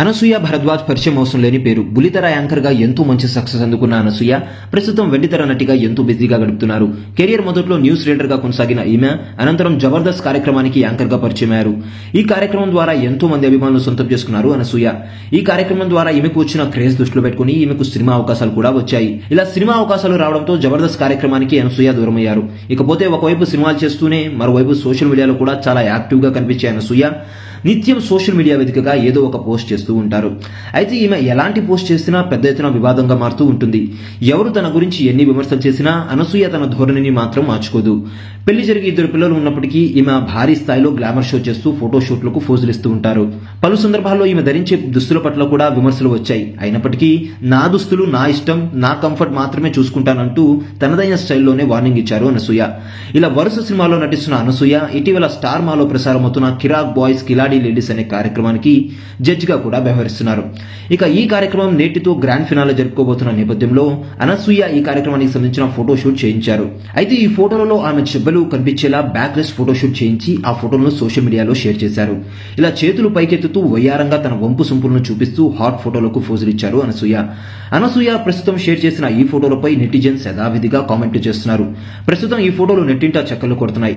అనసూయ భరద్వాజ్ పరిచయం అవసరం లేని పేరు. బుల్లితెర యాంకర్ గా ఎంతో మంచి సక్సెస్ అందుకున్న అనసూయ ప్రస్తుతం వెండితెర నటిగా ఎంతో బిజీగా గడుపుతున్నారు. కెరియర్ మొదట్లో న్యూస్ రీడర్ గా కొనసాగిన ఈమె అనంతరం జబర్దస్త్ కార్యక్రమానికి యాంకర్ గా పరిచయమయ్యారు. ఈ కార్యక్రమం ద్వారా ఎంతో మంది అభిమానులు సొంతం చేసుకున్నారు అనసూయ. ఈ కార్యక్రమం ద్వారా ఈమెకు వచ్చిన క్రేజ్ దృష్టిలో పెట్టుకుని ఈమెకు సినిమా అవకాశాలు కూడా వచ్చాయి. ఇలా సినిమా అవకాశాలు రావడంతో జబర్దస్త్ కార్యక్రమానికి అనసూయ దూరమయ్యారు. ఇకపోతే ఒకవైపు సినిమాలు చేస్తూనే మరోవైపు సోషల్ మీడియాలో కూడా చాలా యాక్టివ్ గా కనిపించే అనసూయ నిత్యం సోషల్ మీడియా వేదికగా ఏదో ఒక పోస్ట్ చేస్తూ ఉంటారు. అయితే ఈమె ఎలాంటి పోస్ట్ చేసినా పెద్ద ఎత్తున వివాదంగా మారుతూ ఉంటుంది. ఎవరు తన గురించి ఎన్ని విమర్శలు చేసినా అనసూయ తన ధోరణిని మాత్రం మార్చుకోదు. పెళ్లి జరిగి 2 పిల్లలు ఉన్నప్పటికీ ఈమె భారీ స్థాయిలో గ్లామర్ షో చేస్తూ ఫోటో షూట్లకు పోజులు ఇస్తూ ఉంటారు. పలు సందర్భాల్లో ఈమె ధరించే దుస్తుల పట్ల కూడా విమర్శలు వచ్చాయి. అయినప్పటికీ నా దుస్తులు నా ఇష్టం, నా కంఫర్ట్ మాత్రమే చూసుకుంటానంటూ తనదైన స్టైల్లోనే వార్నింగ్ ఇచ్చారు అనసూయ. ఇలా వరుస సినిమాల్లో నటిస్తున్న అనసూయ ఇటీవల స్టార్ మాలో ప్రసారమవుతున్న కిరాక్ బాయ్స్ కిలాడీ లేడీస్ అనే కార్యక్రమానికి జడ్జ్ గా కూడా వ్యవహరిస్తున్నారు. ఇక ఈ కార్యక్రమం నేటితో గ్రాండ్ ఫినాలే జరుపుకోబోతున్న నేపథ్యంలో అనసూయ ఈ కార్యక్రమానికి సంబంధించిన ఫోటో షూట్ చేయించారు. అయితే ఈ ఫోటోలలో ఆమె చెబ్బలు కనిపించేలా బ్యాక్లెస్ ఫోటోషూట్ చేయించి ఆ ఫోటోలను సోషల్ మీడియాలో షేర్ చేశారు. ఇలా చేతులు పైకెత్తుతూ వయ్యారంగా తన వంపు సొంపులను చూపిస్తూ హాట్ ఫోటోలకు పోజులిచ్చారు అనసూయ. అనసూయ ప్రస్తుతం షేర్ చేసిన ఈ ఫోటోలపై నెటిజన్స్ యథావిధిగా కామెంట్లు చేస్తున్నారు. ప్రస్తుతం ఈ ఫోటోలు నెట్టింటా చక్కర్లు కొడుతున్నాయి.